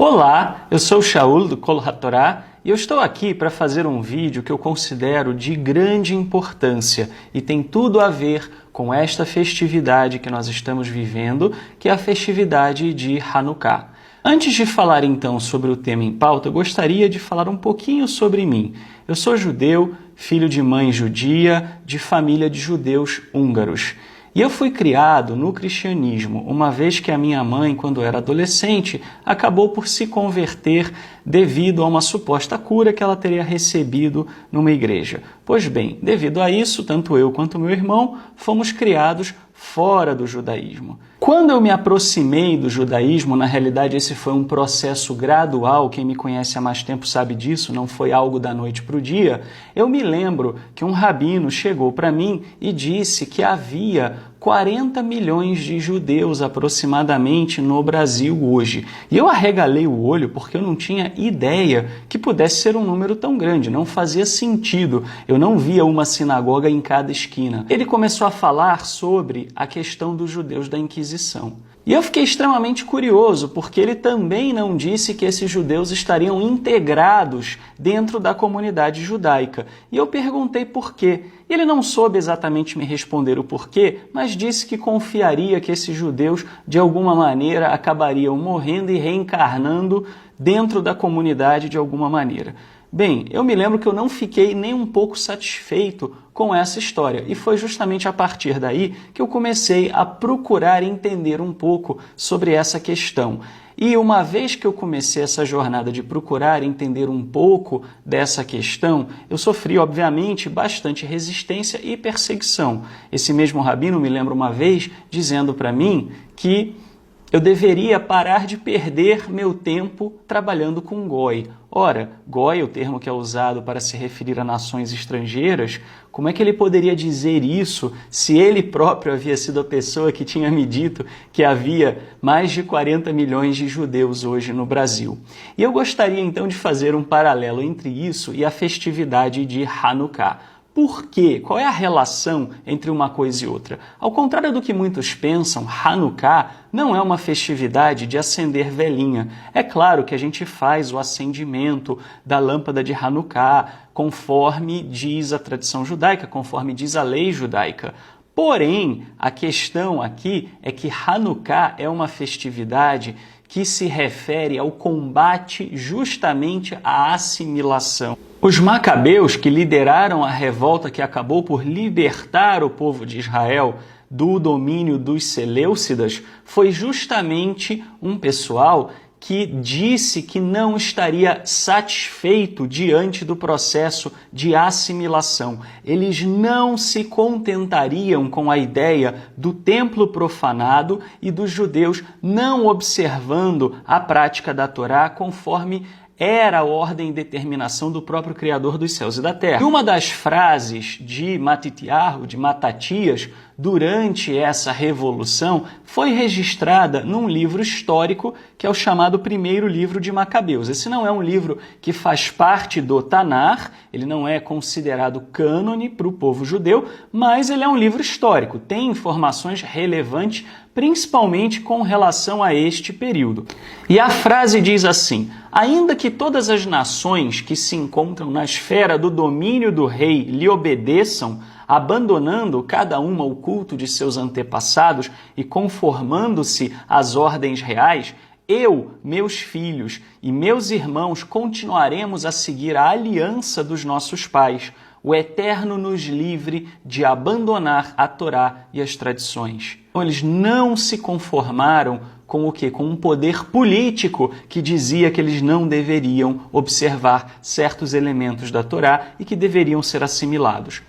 Olá, eu sou o Shaul do Kol HaTorah e eu estou aqui para fazer um vídeo que eu considero de grande importância e tem tudo a ver com esta festividade que nós estamos vivendo, que é a festividade de Hanukkah. Antes de falar então sobre o tema em pauta, eu gostaria de falar um pouquinho sobre mim. Eu sou judeu, filho de mãe judia, de família de judeus húngaros. E eu fui criado no cristianismo, uma vez que a minha mãe, quando era adolescente, acabou por se converter devido a uma suposta cura que ela teria recebido numa igreja. Pois bem, devido a isso, tanto eu quanto meu irmão fomos criados fora do judaísmo. Quando eu me aproximei do judaísmo, na realidade esse foi um processo gradual, quem me conhece há mais tempo sabe disso, não foi algo da noite para o dia. Eu me lembro que um rabino chegou para mim e disse que havia 40 milhões de judeus aproximadamente no Brasil hoje. E eu arregalei o olho porque eu não tinha ideia que pudesse ser um número tão grande, não fazia sentido. Eu não via uma sinagoga em cada esquina. Ele começou a falar sobre a questão dos judeus da Inquisição. E eu fiquei extremamente curioso, porque ele também não disse que esses judeus estariam integrados dentro da comunidade judaica. E eu perguntei por quê. E ele não soube exatamente me responder o porquê, mas disse que confiaria que esses judeus, de alguma maneira, acabariam morrendo e reencarnando dentro da comunidade de alguma maneira. Bem, eu me lembro que eu não fiquei nem um pouco satisfeito com essa história e foi justamente a partir daí que eu comecei a procurar entender um pouco sobre essa questão. E uma vez que eu comecei essa jornada de procurar entender um pouco dessa questão, eu sofri, obviamente, bastante resistência e perseguição. Esse mesmo rabino me lembra uma vez dizendo para mim que eu deveria parar de perder meu tempo trabalhando com goi. Ora, goi, o termo que é usado para se referir a nações estrangeiras, como é que ele poderia dizer isso se ele próprio havia sido a pessoa que tinha me dito que havia mais de 40 milhões de judeus hoje no Brasil? E eu gostaria então de fazer um paralelo entre isso e a festividade de Hanukkah. Por quê? Qual é a relação entre uma coisa e outra? Ao contrário do que muitos pensam, Hanukkah não é uma festividade de acender velinha. É claro que a gente faz o acendimento da lâmpada de Hanukkah, conforme diz a tradição judaica, conforme diz a lei judaica. Porém, a questão aqui é que Hanukkah é uma festividade que se refere ao combate justamente à assimilação. Os macabeus, que lideraram a revolta que acabou por libertar o povo de Israel do domínio dos seleucidas, foi justamente um pessoal que disse que não estaria satisfeito diante do processo de assimilação. Eles não se contentariam com a ideia do templo profanado e dos judeus não observando a prática da Torá conforme era a ordem e determinação do próprio Criador dos céus e da terra. E uma das frases de Matitiyahu, de Matatias, durante essa revolução, foi registrada num livro histórico que é o chamado primeiro livro de Macabeus. Esse não é um livro que faz parte do Tanar, ele não é considerado cânone para o povo judeu, mas ele é um livro histórico, tem informações relevantes, principalmente com relação a este período. E a frase diz assim: ainda que todas as nações que se encontram na esfera do domínio do rei lhe obedeçam, abandonando cada uma o culto de seus antepassados e conformando-se às ordens reais, eu, meus filhos e meus irmãos continuaremos a seguir a aliança dos nossos pais. O Eterno nos livre de abandonar a Torá e as tradições. Então, eles não se conformaram com o quê? Com um poder político que dizia que eles não deveriam observar certos elementos da Torá e que deveriam ser assimilados.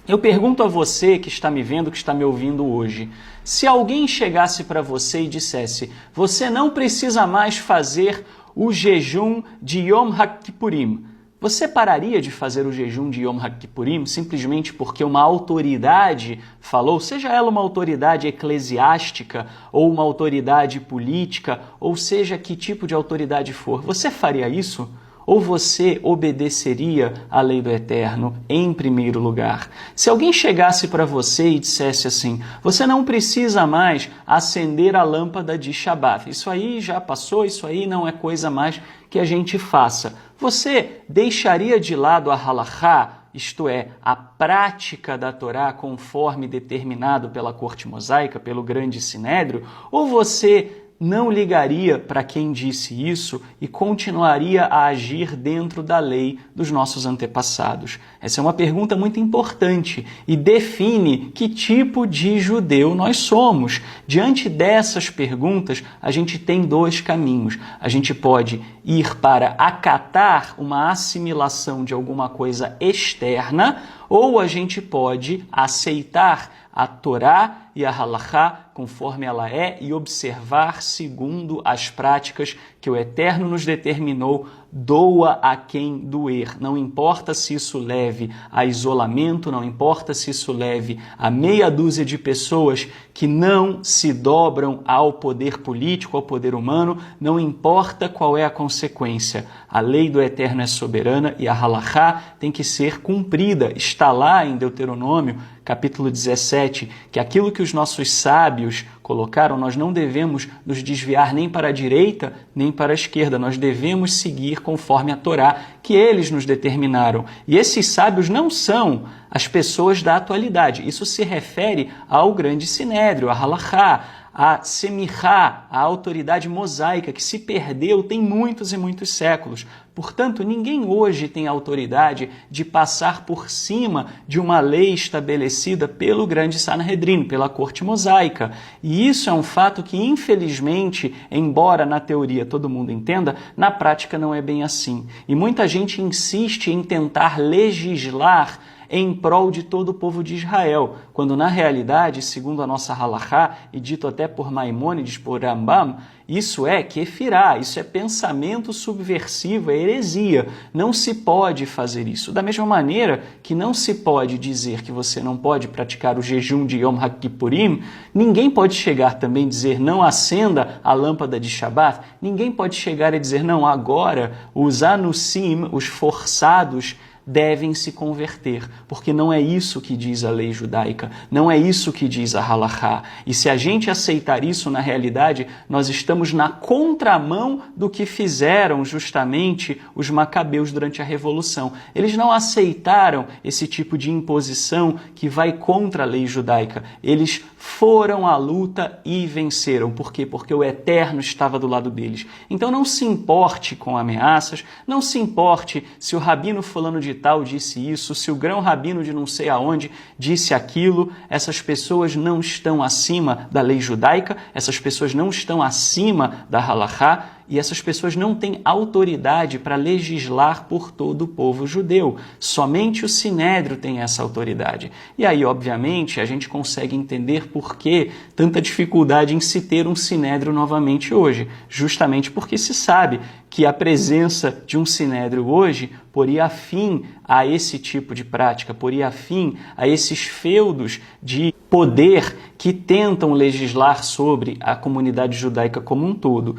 Eu pergunto a você que está me vendo, que está me ouvindo hoje, se alguém chegasse para você e dissesse: você não precisa mais fazer o jejum de Yom HaKippurim, você pararia de fazer o jejum de Yom HaKippurim simplesmente porque uma autoridade falou, seja ela uma autoridade eclesiástica ou uma autoridade política, ou seja que tipo de autoridade for? Você faria isso? ou você obedeceria à lei do Eterno em primeiro lugar? Se alguém chegasse para você e dissesse assim, você não precisa mais acender a lâmpada de Shabat, isso aí já passou, isso aí não é coisa mais que a gente faça. Você deixaria de lado a halachá, isto é, a prática da Torá conforme determinado pela corte mosaica, pelo grande sinédrio, ou você não ligaria para quem disse isso e continuaria a agir dentro da lei dos nossos antepassados? Essa é uma pergunta muito importante e define que tipo de judeu nós somos. Diante dessas perguntas, a gente tem dois caminhos. A gente pode ir para acatar uma assimilação de alguma coisa externa, ou a gente pode aceitar a Torá e a halachá conforme ela é e observar segundo as práticas que o Eterno nos determinou, doa a quem doer. Não importa se isso leve a isolamento, não importa se isso leve a meia dúzia de pessoas que não se dobram ao poder político, ao poder humano, não importa qual é a consequência. A lei do Eterno é soberana e a halachá tem que ser cumprida. Está lá em Deuteronômio, capítulo 17, que aquilo que os nossos sábios colocaram, nós não devemos nos desviar nem para a direita, nem para a esquerda. Nós devemos seguir conforme a Torá que eles nos determinaram. E esses sábios não são as pessoas da atualidade. Isso se refere ao grande sinédrio, a halachá, a semichá, a autoridade mosaica, que se perdeu tem muitos e muitos séculos. Portanto, ninguém hoje tem autoridade de passar por cima de uma lei estabelecida pelo grande Sanhedrin, pela corte mosaica. E isso é um fato que, infelizmente, embora na teoria todo mundo entenda, na prática não é bem assim. E muita gente insiste em tentar legislar em prol de todo o povo de Israel, quando na realidade, segundo a nossa halachá, e dito até por Maimônides, por Rambam, isso é kefirá, isso é pensamento subversivo, é heresia. Não se pode fazer isso. Da mesma maneira que não se pode dizer que você não pode praticar o jejum de Yom HaKippurim, ninguém pode chegar também e dizer não acenda a lâmpada de Shabat, ninguém pode chegar e dizer não, agora os anusim, os forçados, devem se converter, porque não é isso que diz a lei judaica, não é isso que diz a halachá. E se a gente aceitar isso, na realidade, nós estamos na contramão do que fizeram justamente os macabeus durante a Revolução. Eles não aceitaram esse tipo de imposição que vai contra a lei judaica. Eles foram à luta e venceram. Por quê? Porque o Eterno estava do lado deles. Então não se importe com ameaças, não se importe se o rabino fulano de tal disse isso, se o grão-rabino de não sei aonde disse aquilo. Essas pessoas não estão acima da lei judaica, essas pessoas não estão acima da halachá, e essas pessoas não têm autoridade para legislar por todo o povo judeu. Somente o Sinédrio tem essa autoridade. E aí, obviamente, a gente consegue entender por que tanta dificuldade em se ter um Sinédrio novamente hoje. Justamente porque se sabe que a presença de um Sinédrio hoje poria fim a esse tipo de prática, poria fim a esses feudos de poder que tentam legislar sobre a comunidade judaica como um todo.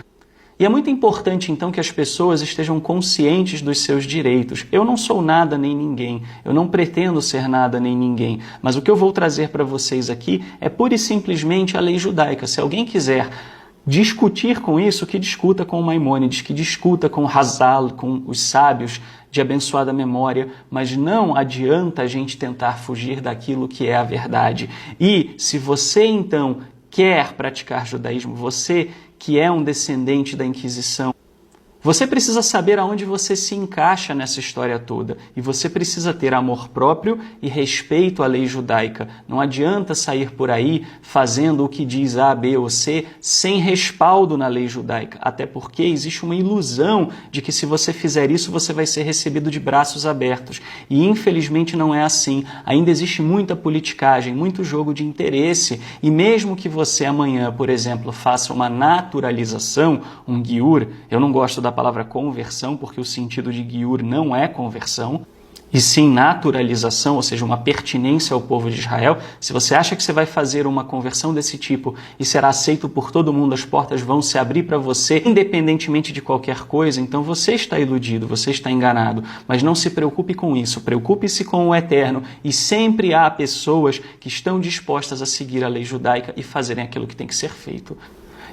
E é muito importante, então, que as pessoas estejam conscientes dos seus direitos. Eu não sou nada nem ninguém, eu não pretendo ser nada nem ninguém, mas o que eu vou trazer para vocês aqui é pura e simplesmente a lei judaica. Se alguém quiser discutir com isso, que discuta com Maimônides, que discuta com Hazal, com os sábios de abençoada memória, mas não adianta a gente tentar fugir daquilo que é a verdade. E se você, então, quer praticar judaísmo, você que é um descendente da Inquisição, você precisa saber aonde você se encaixa nessa história toda. E você precisa ter amor próprio e respeito à lei judaica. Não adianta sair por aí fazendo o que diz A, B ou C sem respaldo na lei judaica. Até porque existe uma ilusão de que se você fizer isso, você vai ser recebido de braços abertos. E infelizmente não é assim. Ainda existe muita politicagem, muito jogo de interesse. E mesmo que você amanhã, por exemplo, faça uma naturalização, um giur, eu não gosto da palavra conversão, porque o sentido de giur não é conversão. e sim naturalização, ou seja, uma pertinência ao povo de Israel, se você acha que você vai fazer uma conversão desse tipo e será aceito por todo mundo, as portas vão se abrir para você, independentemente de qualquer coisa, então você está iludido, você está enganado. Mas não se preocupe com isso, preocupe-se com o eterno, e sempre há pessoas que estão dispostas a seguir a lei judaica e fazerem aquilo que tem que ser feito.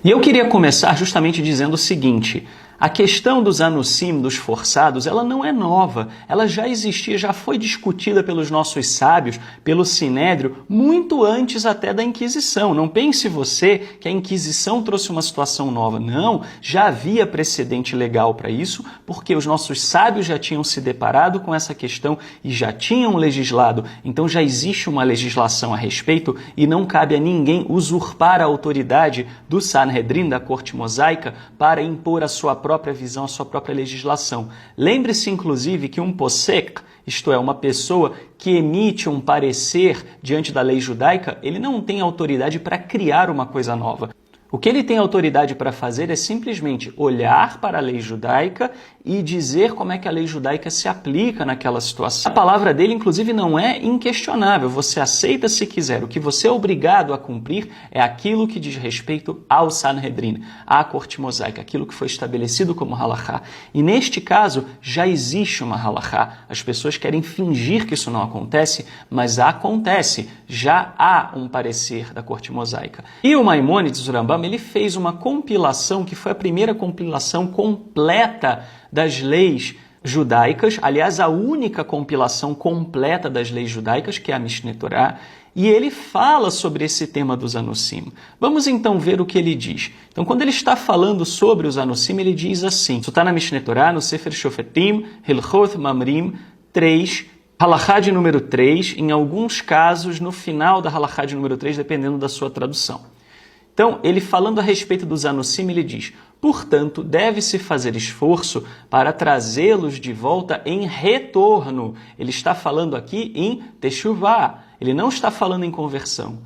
E eu queria começar justamente dizendo o seguinte: a questão dos anusim, dos forçados, ela não é nova. Ela já existia, já foi discutida pelos nossos sábios, pelo Sinédrio, muito antes até da Inquisição. Não pense você que a Inquisição trouxe uma situação nova. Não, já havia precedente legal para isso, porque os nossos sábios já tinham se deparado com essa questão e já tinham legislado. Então já existe uma legislação a respeito e não cabe a ninguém usurpar a autoridade do Sanhedrin, da corte mosaica, para impor a sua própria visão, a sua própria legislação. Lembre-se, inclusive, que um posek, isto é, uma pessoa que emite um parecer diante da lei judaica, ele não tem autoridade para criar uma coisa nova. O que ele tem autoridade para fazer é simplesmente olhar para a lei judaica e dizer como é que a lei judaica se aplica naquela situação. A palavra dele, inclusive, não é inquestionável. Você aceita se quiser. O que você é obrigado a cumprir é aquilo que diz respeito ao Sanhedrin, à corte mosaica, aquilo que foi estabelecido como halachá. E neste caso, já existe uma halachá. As pessoas querem fingir que isso não acontece, mas acontece. Já há um parecer da corte mosaica. E o Maimônides, o Rambam, ele fez uma compilação que foi a primeira compilação completa das leis judaicas, aliás, a única compilação completa das leis judaicas, que é a Mishneh Torah, e ele fala sobre esse tema dos anusim. Vamos então ver o que ele diz. Então, quando ele está falando sobre os anusim, ele diz assim, isso está na Mishneh Torah, no Sefer Shofetim, Hilchot Mamrim 3, halachá de número 3, em alguns casos no final da halachá de número 3, dependendo da sua tradução. Então, ele falando a respeito dos anusim, ele diz: portanto, deve-se fazer esforço para trazê-los de volta em retorno. Ele está falando aqui em teshuvá, ele não está falando em conversão.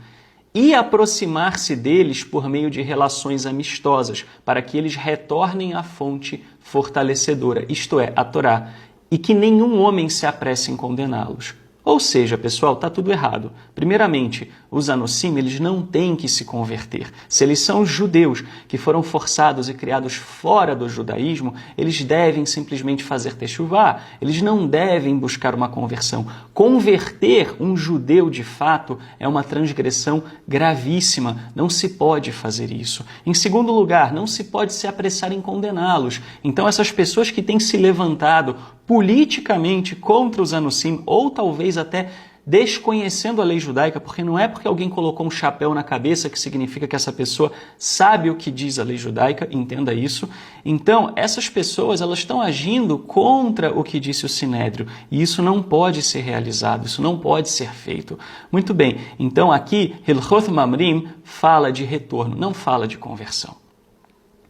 E aproximar-se deles por meio de relações amistosas, para que eles retornem à fonte fortalecedora, isto é, a Torá, e que nenhum homem se apresse em condená-los. Ou seja, pessoal, está tudo errado. Primeiramente, os anusim, eles não têm que se converter. Se eles são judeus que foram forçados e criados fora do judaísmo, eles devem simplesmente fazer teshuvá. Eles não devem buscar uma conversão. Converter um judeu de fato é uma transgressão gravíssima. Não se pode fazer isso. Em segundo lugar, não se pode se apressar em condená-los. Então, essas pessoas que têm se levantado politicamente contra os anusim, ou talvez até desconhecendo a lei judaica, porque não é porque alguém colocou um chapéu na cabeça que significa que essa pessoa sabe o que diz a lei judaica, entenda isso. Então, essas pessoas, elas estão agindo contra o que disse o Sinédrio, e isso não pode ser realizado, isso não pode ser feito. Muito bem, então aqui, Hilchot Mamrim fala de retorno, não fala de conversão.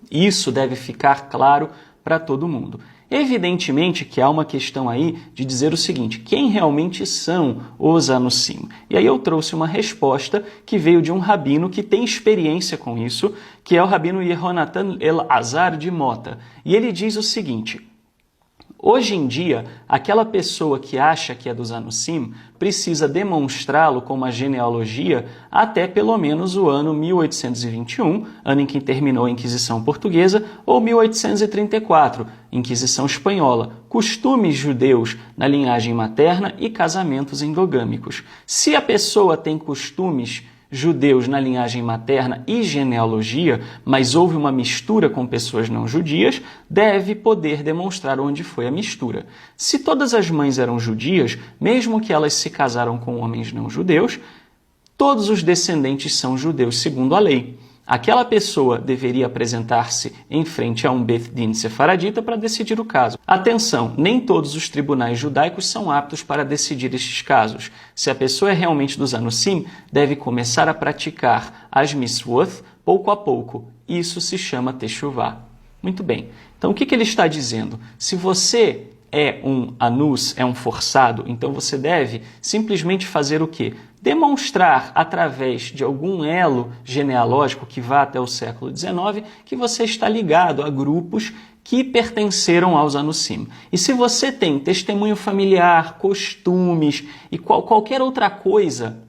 Isso deve ficar claro para todo mundo. Evidentemente que há uma questão aí de dizer o seguinte: quem realmente são os anusim? E aí eu trouxe uma resposta que veio de um rabino que tem experiência com isso, que é o rabino Yehonatan Elazar de Mota. E ele diz o seguinte: hoje em dia, aquela pessoa que acha que é dos anusim precisa demonstrá-lo com uma genealogia até pelo menos o ano 1821, ano em que terminou a Inquisição Portuguesa, ou 1834, Inquisição Espanhola, costumes judeus na linhagem materna e casamentos endogâmicos. Se a pessoa tem costumes judeus na linhagem materna e genealogia, mas houve uma mistura com pessoas não judias, deve poder demonstrar onde foi a mistura. Se todas as mães eram judias, mesmo que elas se casaram com homens não judeus, todos os descendentes são judeus segundo a lei. Aquela pessoa deveria apresentar-se em frente a um Beth Din sefaradita para decidir o caso. Atenção, nem todos os tribunais judaicos são aptos para decidir estes casos. Se a pessoa é realmente dos anusim, deve começar a praticar as mitzvot pouco a pouco. Isso se chama teshuvá. Muito bem. Então, o que ele está dizendo? Se você é um anus, é um forçado, então você deve simplesmente fazer o quê? Demonstrar através de algum elo genealógico que vá até o século XIX que você está ligado a grupos que pertenceram aos Anusim. E se você tem testemunho familiar, costumes e qualquer outra coisa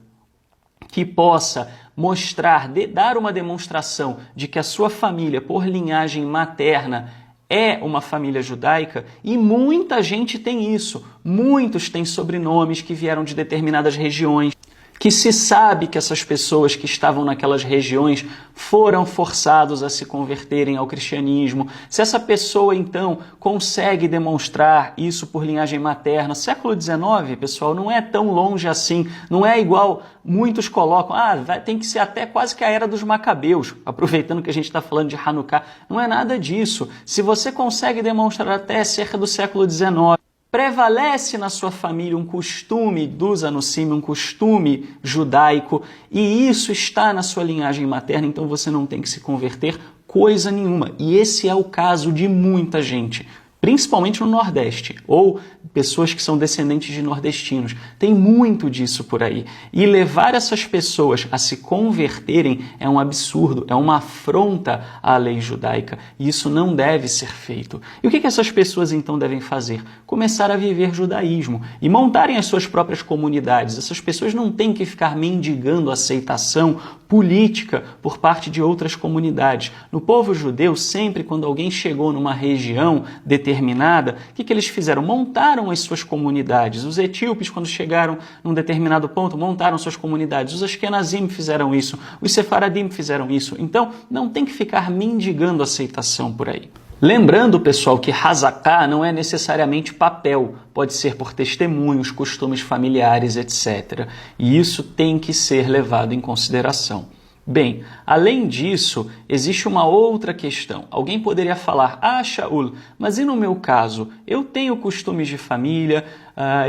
que possa mostrar, dar uma demonstração de que a sua família, por linhagem materna, é uma família judaica, e muita gente tem isso. Muitos têm sobrenomes que vieram de determinadas regiões, que se sabe que essas pessoas que estavam naquelas regiões foram forçados a se converterem ao cristianismo. Se essa pessoa, então, consegue demonstrar isso por linhagem materna, século XIX, pessoal, não é tão longe assim, não é igual muitos colocam, tem que ser até quase que a era dos Macabeus, aproveitando que a gente está falando de Hanukkah. Não é nada disso. Se você consegue demonstrar até cerca do século XIX, prevalece na sua família um costume dos Anusim, um costume judaico, e isso está na sua linhagem materna, então você não tem que se converter coisa nenhuma. E esse é o caso de muita gente, principalmente no Nordeste, ou pessoas que são descendentes de nordestinos. Tem muito disso por aí. E levar essas pessoas a se converterem é um absurdo, é uma afronta à lei judaica. E isso não deve ser feito. E o que essas pessoas então devem fazer? Começar a viver judaísmo e montarem as suas próprias comunidades. Essas pessoas não têm que ficar mendigando aceitação política por parte de outras comunidades. No povo judeu, sempre quando alguém chegou numa região determinada, o que eles fizeram? Montaram as suas comunidades. Os etíopes, quando chegaram num determinado ponto, montaram suas comunidades. Os Ashkenazim fizeram isso. Os Sefaradim fizeram isso. Então, não tem que ficar mendigando aceitação por aí. Lembrando, pessoal, que Hazaká não é necessariamente papel, pode ser por testemunhos, costumes familiares, etc. E isso tem que ser levado em consideração. Bem, além disso, existe uma outra questão. Alguém poderia falar, Shaul, mas e no meu caso? Eu tenho costumes de família,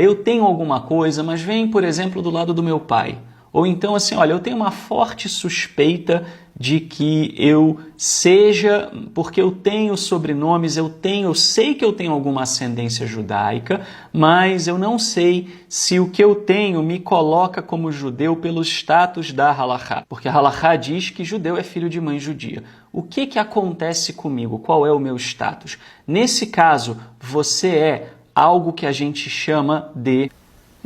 eu tenho alguma coisa, mas vem, por exemplo, do lado do meu pai. Ou então assim, olha, eu tenho uma forte suspeita de que eu seja, porque eu tenho sobrenomes, eu sei que eu tenho alguma ascendência judaica, mas eu não sei se o que eu tenho me coloca como judeu pelo status da halachá, porque a halachá diz que judeu é filho de mãe judia. O que acontece comigo? Qual é o meu status? Nesse caso, você é algo que a gente chama de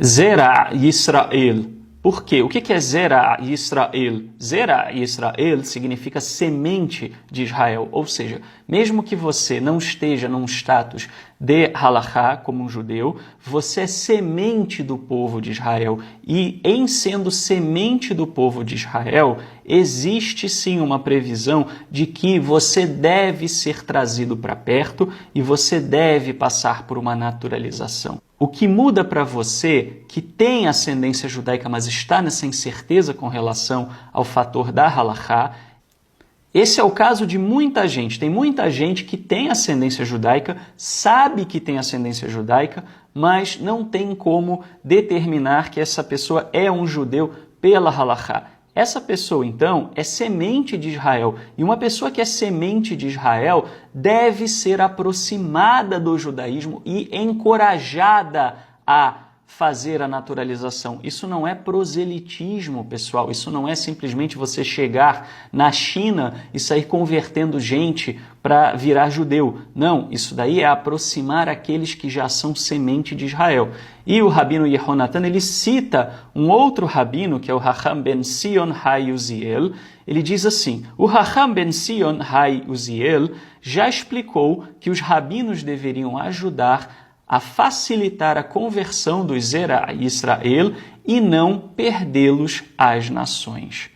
Zera Yisrael. Por quê? O que é Zera Yisrael? Zera Yisrael significa semente de Israel, ou seja, mesmo que você não esteja num status de halachá, como um judeu, você é semente do povo de Israel. E em sendo semente do povo de Israel, existe sim uma previsão de que você deve ser trazido para perto e você deve passar por uma naturalização. O que muda para você, que tem ascendência judaica, mas está nessa incerteza com relação ao fator da halachá, esse é o caso de muita gente. Tem muita gente que tem ascendência judaica, sabe que tem ascendência judaica, mas não tem como determinar que essa pessoa é um judeu pela halachá. Essa pessoa, então, é semente de Israel. E uma pessoa que é semente de Israel deve ser aproximada do judaísmo e encorajada a fazer a naturalização. Isso não é proselitismo, pessoal. Isso não é simplesmente você chegar na China e sair convertendo gente para virar judeu. Não, isso daí é aproximar aqueles que já são semente de Israel. E o Rabino Yehonatan, ele cita um outro rabino, que é o Hacham ben Sion Hai Uziel. Ele diz assim, o Hacham ben Sion Hai Uziel já explicou que os rabinos deveriam ajudar a facilitar a conversão dos Zera Israel e não perdê-los às nações.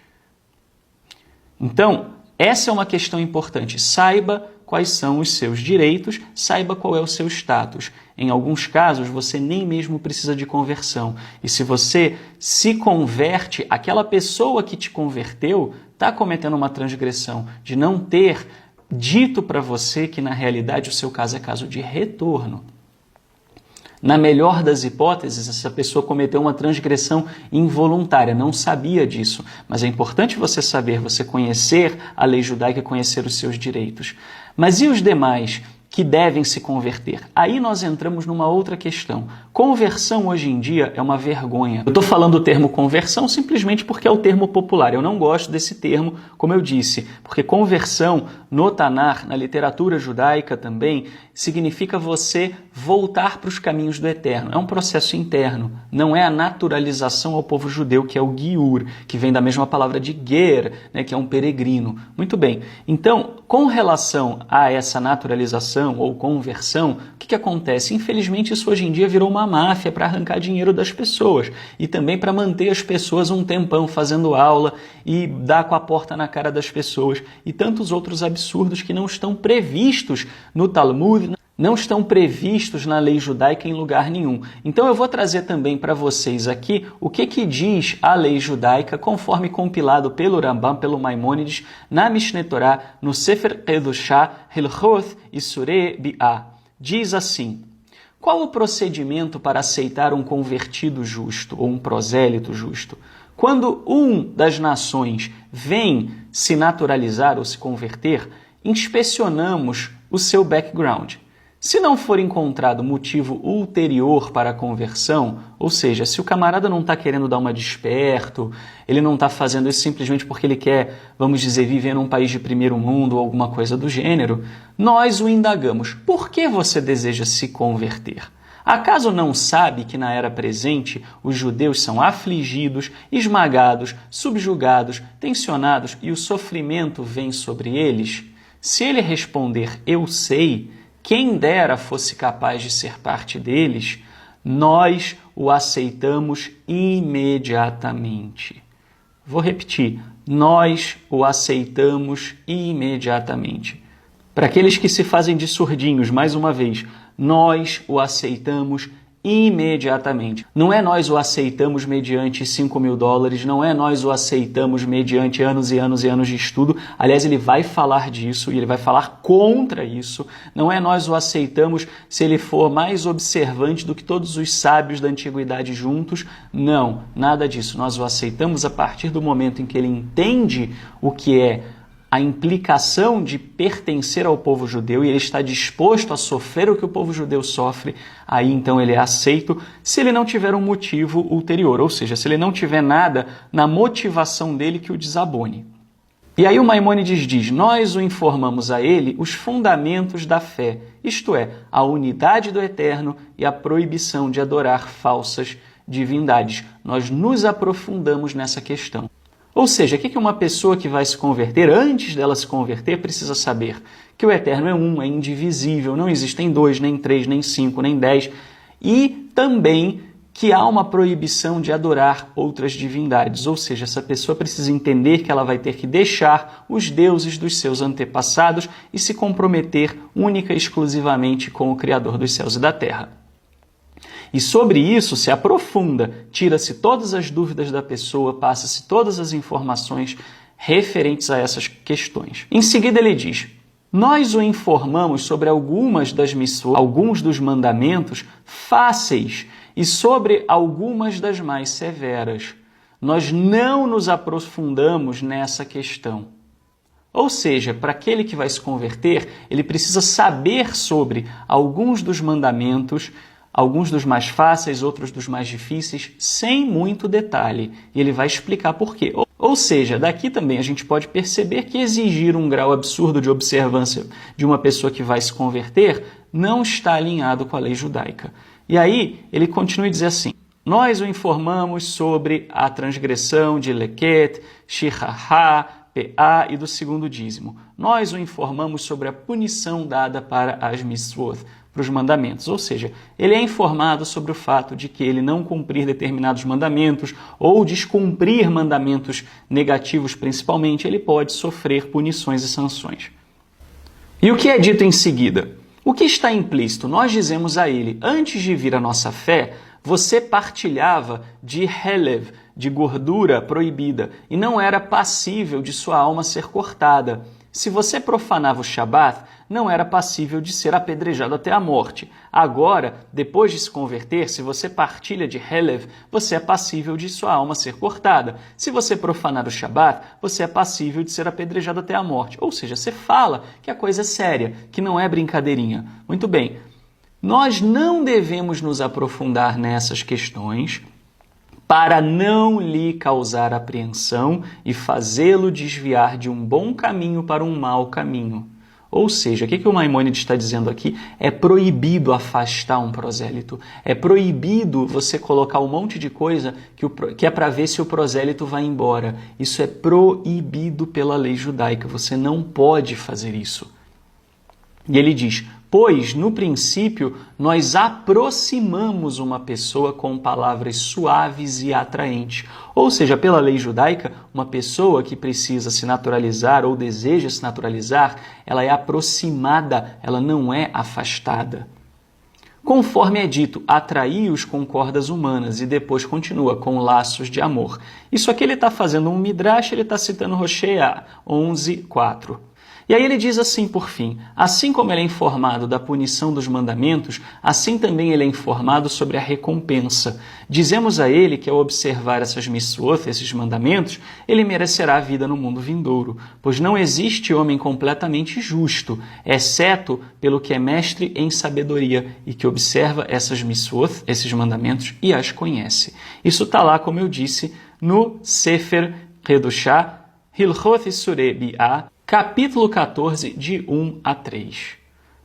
Então, essa é uma questão importante. Saiba quais são os seus direitos, saiba qual é o seu status. Em alguns casos, você nem mesmo precisa de conversão. E se você se converte, aquela pessoa que te converteu está cometendo uma transgressão de não ter dito para você que, na realidade, o seu caso é caso de retorno. Na melhor das hipóteses, essa pessoa cometeu uma transgressão involuntária, não sabia disso. Mas é importante você saber, você conhecer a lei judaica e conhecer os seus direitos. Mas e os demais que devem se converter. Aí nós entramos numa outra questão. Conversão hoje em dia é uma vergonha. Eu estou falando o termo conversão simplesmente porque é o termo popular. Eu não gosto desse termo, como eu disse, porque conversão no Tanar, na literatura judaica também, significa você voltar para os caminhos do eterno. É um processo interno, não é a naturalização ao povo judeu, que é o giur, que vem da mesma palavra de ger, né, que é um peregrino. Muito bem. Então, com relação a essa naturalização ou conversão, o que acontece? Infelizmente, isso hoje em dia virou uma máfia para arrancar dinheiro das pessoas e também para manter as pessoas um tempão fazendo aula e dar com a porta na cara das pessoas e tantos outros absurdos que não estão previstos no Talmud, não estão previstos na lei judaica em lugar nenhum. Então eu vou trazer também para vocês aqui o que diz a lei judaica conforme compilado pelo Rambam, pelo Maimônides, na Mishneh Torah, no Sefer Kedushá, Hilchot Isurei Bi'ah. Diz assim: qual o procedimento para aceitar um convertido justo ou um prosélito justo? Quando um das nações vem se naturalizar ou se converter, inspecionamos o seu background. Se não for encontrado motivo ulterior para a conversão, ou seja, se o camarada não está querendo dar uma de esperto, ele não está fazendo isso simplesmente porque ele quer, vamos dizer, viver num país de primeiro mundo ou alguma coisa do gênero, nós o indagamos. Por que você deseja se converter? Acaso não sabe que na era presente os judeus são afligidos, esmagados, subjugados, tensionados e o sofrimento vem sobre eles? Se ele responder, eu sei, quem dera fosse capaz de ser parte deles, nós o aceitamos imediatamente. Vou repetir, nós o aceitamos imediatamente. Para aqueles que se fazem de surdinhos, mais uma vez, nós o aceitamos imediatamente. Não é nós o aceitamos mediante $5.000, não é nós o aceitamos mediante anos e anos e anos de estudo. Aliás, ele vai falar disso e ele vai falar contra isso. Não é nós o aceitamos se ele for mais observante do que todos os sábios da antiguidade juntos. Não, nada disso. Nós o aceitamos a partir do momento em que ele entende o que é a implicação de pertencer ao povo judeu e ele está disposto a sofrer o que o povo judeu sofre, aí então ele é aceito se ele não tiver um motivo ulterior, ou seja, se ele não tiver nada na motivação dele que o desabone. E aí o Maimônides diz, nós o informamos a ele os fundamentos da fé, isto é, a unidade do Eterno e a proibição de adorar falsas divindades. Nós nos aprofundamos nessa questão. Ou seja, o que uma pessoa que vai se converter, antes dela se converter, precisa saber? Que o Eterno é um, é indivisível, não existem 2, nem 3, nem 5, nem 10. E também que há uma proibição de adorar outras divindades. Ou seja, essa pessoa precisa entender que ela vai ter que deixar os deuses dos seus antepassados e se comprometer única e exclusivamente com o Criador dos céus e da terra. E sobre isso se aprofunda, tira-se todas as dúvidas da pessoa, passa-se todas as informações referentes a essas questões. Em seguida ele diz, nós o informamos sobre algumas das missões, alguns dos mandamentos fáceis e sobre algumas das mais severas. Nós não nos aprofundamos nessa questão. Ou seja, para aquele que vai se converter, ele precisa saber sobre alguns dos mandamentos, alguns dos mais fáceis, outros dos mais difíceis, sem muito detalhe. E ele vai explicar por quê. Ou seja, daqui também a gente pode perceber que exigir um grau absurdo de observância de uma pessoa que vai se converter não está alinhado com a lei judaica. E aí ele continua a dizer assim, nós o informamos sobre a transgressão de Leket, Shihahá, PA e do segundo dízimo. Nós o informamos sobre a punição dada para as mitzvot, para os mandamentos. Ou seja, ele é informado sobre o fato de que ele não cumprir determinados mandamentos ou descumprir mandamentos negativos principalmente, ele pode sofrer punições e sanções. E o que é dito em seguida? O que está implícito? Nós dizemos a ele, antes de vir a nossa fé, você partilhava de helev, de gordura proibida, e não era passível de sua alma ser cortada. Se você profanava o Shabat, não era passível de ser apedrejado até a morte. Agora, depois de se converter, se você partilha de Helev, você é passível de sua alma ser cortada. Se você profanar o Shabat, você é passível de ser apedrejado até a morte. Ou seja, você fala que a coisa é séria, que não é brincadeirinha. Muito bem, nós não devemos nos aprofundar nessas questões para não lhe causar apreensão e fazê-lo desviar de um bom caminho para um mau caminho. Ou seja, o que o Maimônides está dizendo aqui? É proibido afastar um prosélito. É proibido você colocar um monte de coisa que é para ver se o prosélito vai embora. Isso é proibido pela lei judaica. Você não pode fazer isso. E ele diz, pois, no princípio, nós aproximamos uma pessoa com palavras suaves e atraentes. Ou seja, pela lei judaica, uma pessoa que precisa se naturalizar ou deseja se naturalizar, ela é aproximada, ela não é afastada. Conforme é dito, atraí-os com cordas humanas e depois continua com laços de amor. Isso aqui ele está fazendo um midrash, ele está citando Hosea 11:4. E aí ele diz assim, por fim, assim como ele é informado da punição dos mandamentos, assim também ele é informado sobre a recompensa. Dizemos a ele que ao observar essas mitzvot, esses mandamentos, ele merecerá a vida no mundo vindouro, pois não existe homem completamente justo, exceto pelo que é mestre em sabedoria e que observa essas mitzvot, esses mandamentos, e as conhece. Isso está lá, como eu disse, no Sefer Redushá, Hilchot Isurei Bi'ah, capítulo 14, de 1 a 3.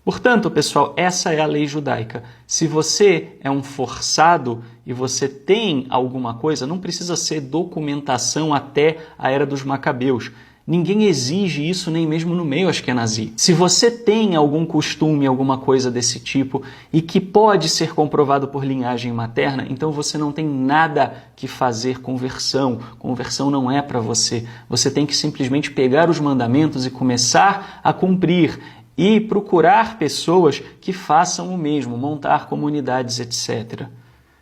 Portanto, pessoal, essa é a lei judaica. Se você é um forçado e você tem alguma coisa, não precisa ser documentação até a Era dos Macabeus. Ninguém exige isso nem mesmo no meio Ashkenazi. Se você tem algum costume, alguma coisa desse tipo e que pode ser comprovado por linhagem materna, então você não tem nada que fazer conversão. Conversão não é para você. Você tem que simplesmente pegar os mandamentos e começar a cumprir e procurar pessoas que façam o mesmo, montar comunidades, etc.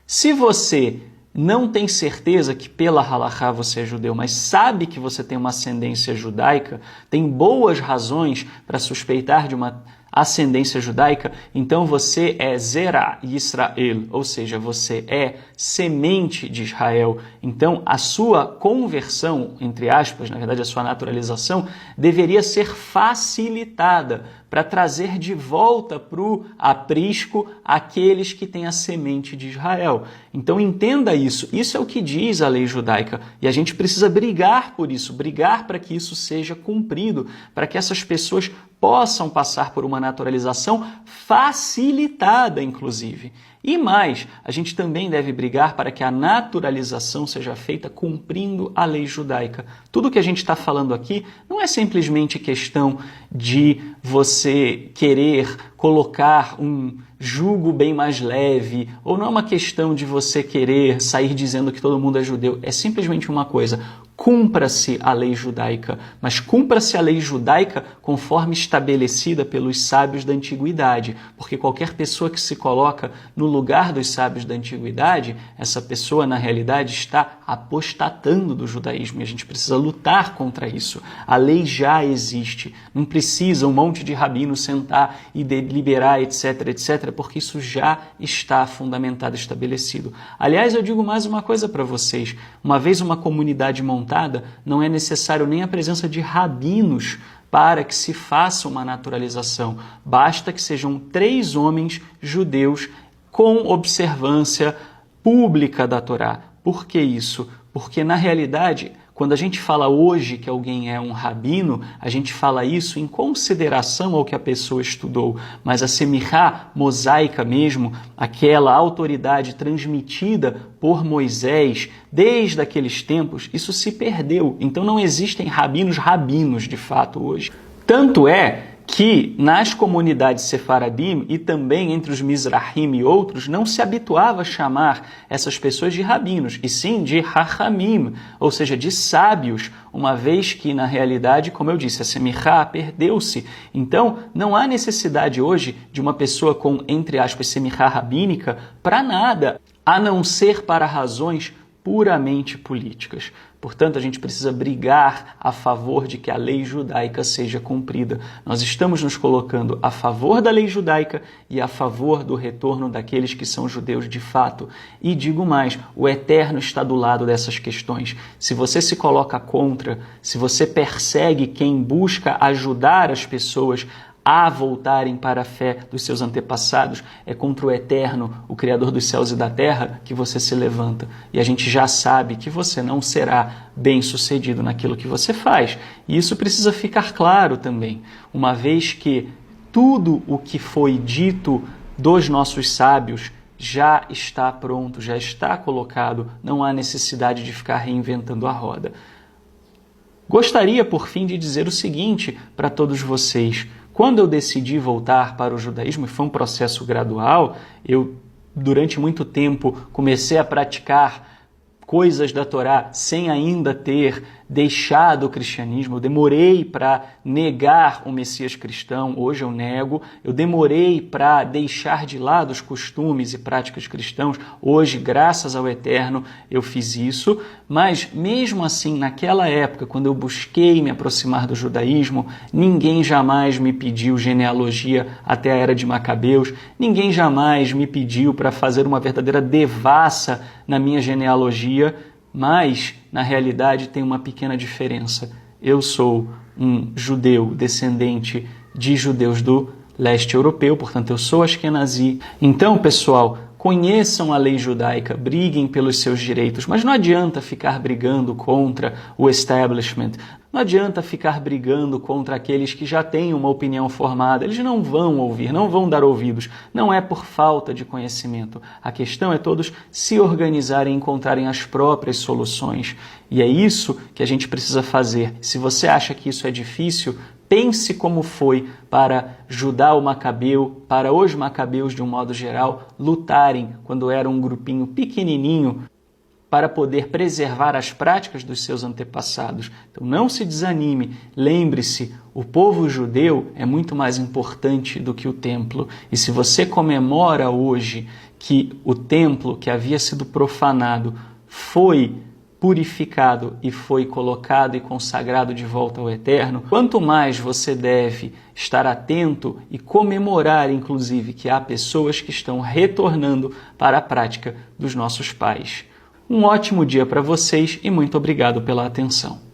Se você não tem certeza que pela halachá você é judeu, mas sabe que você tem uma ascendência judaica, tem boas razões para suspeitar de uma ascendência judaica, então você é Zera Yisrael, ou seja, você é semente de Israel. Então a sua conversão, entre aspas, na verdade a sua naturalização, deveria ser facilitada para trazer de volta para o aprisco aqueles que têm a semente de Israel. Então entenda isso. Isso é o que diz a lei judaica. E a gente precisa brigar por isso, brigar para que isso seja cumprido, para que essas pessoas possam passar por uma naturalização facilitada, inclusive. E mais, a gente também deve brigar para que a naturalização seja feita cumprindo a lei judaica. Tudo que a gente está falando aqui não é simplesmente questão de você querer colocar um jugo bem mais leve, ou não é uma questão de você querer sair dizendo que todo mundo é judeu. É simplesmente uma coisa: cumpra-se a lei judaica, mas cumpra-se a lei judaica conforme estabelecida pelos sábios da antiguidade, porque qualquer pessoa que se coloca no lugar dos sábios da antiguidade, essa pessoa na realidade está apostatando do judaísmo e a gente precisa lutar contra isso. A lei já existe, não precisa um monte de rabino sentar e deliberar, etc, etc, porque isso já está fundamentado, estabelecido. Aliás, eu digo mais uma coisa para vocês: uma vez uma comunidade montada, não é necessário nem a presença de rabinos para que se faça uma naturalização. Basta que sejam 3 homens judeus com observância pública da Torá. Por que isso? Porque, na realidade, quando a gente fala hoje que alguém é um rabino, a gente fala isso em consideração ao que a pessoa estudou. Mas a semichá mosaica mesmo, aquela autoridade transmitida por Moisés desde aqueles tempos, isso se perdeu. Então não existem rabinos de fato hoje. Tanto é que nas comunidades sefaradim e também entre os mizrahim e outros, não se habituava a chamar essas pessoas de rabinos, e sim de hachamim, ou seja, de sábios, uma vez que, na realidade, como eu disse, a semichá perdeu-se. Então, não há necessidade hoje de uma pessoa com, entre aspas, semichá rabínica para nada, a não ser para razões puramente políticas. Portanto, a gente precisa brigar a favor de que a lei judaica seja cumprida. Nós estamos nos colocando a favor da lei judaica e a favor do retorno daqueles que são judeus de fato. E digo mais, o Eterno está do lado dessas questões. Se você se coloca contra, se você persegue quem busca ajudar as pessoas a voltarem para a fé dos seus antepassados, é contra o Eterno, o Criador dos céus e da terra, que você se levanta. E a gente já sabe que você não será bem-sucedido naquilo que você faz. E isso precisa ficar claro também, uma vez que tudo o que foi dito dos nossos sábios já está pronto, já está colocado, não há necessidade de ficar reinventando a roda. Gostaria, por fim, de dizer o seguinte para todos vocês. Quando eu decidi voltar para o judaísmo, e foi um processo gradual, eu, durante muito tempo, comecei a praticar coisas da Torá sem ainda ter deixado o cristianismo. Eu demorei para negar o Messias cristão, hoje eu nego. Eu demorei para deixar de lado os costumes e práticas cristãos, hoje, graças ao Eterno, eu fiz isso. Mas, mesmo assim, naquela época, quando eu busquei me aproximar do judaísmo, ninguém jamais me pediu genealogia até a era de Macabeus, ninguém jamais me pediu para fazer uma verdadeira devassa na minha genealogia, mas, na realidade, tem uma pequena diferença. Eu sou um judeu descendente de judeus do leste europeu, portanto, eu sou Ashkenazi. Então, pessoal, conheçam a lei judaica, briguem pelos seus direitos, mas não adianta ficar brigando contra o establishment, não adianta ficar brigando contra aqueles que já têm uma opinião formada, eles não vão ouvir, não vão dar ouvidos, não é por falta de conhecimento. A questão é todos se organizarem e encontrarem as próprias soluções, e é isso que a gente precisa fazer. Se você acha que isso é difícil, pense como foi para Judá o Macabeu, para os Macabeus de um modo geral, lutarem quando era um grupinho pequenininho para poder preservar as práticas dos seus antepassados. Então não se desanime, lembre-se, o povo judeu é muito mais importante do que o templo. E se você comemora hoje que o templo que havia sido profanado foi purificado e foi colocado e consagrado de volta ao Eterno, quanto mais você deve estar atento e comemorar, inclusive, que há pessoas que estão retornando para a prática dos nossos pais. Um ótimo dia para vocês e muito obrigado pela atenção.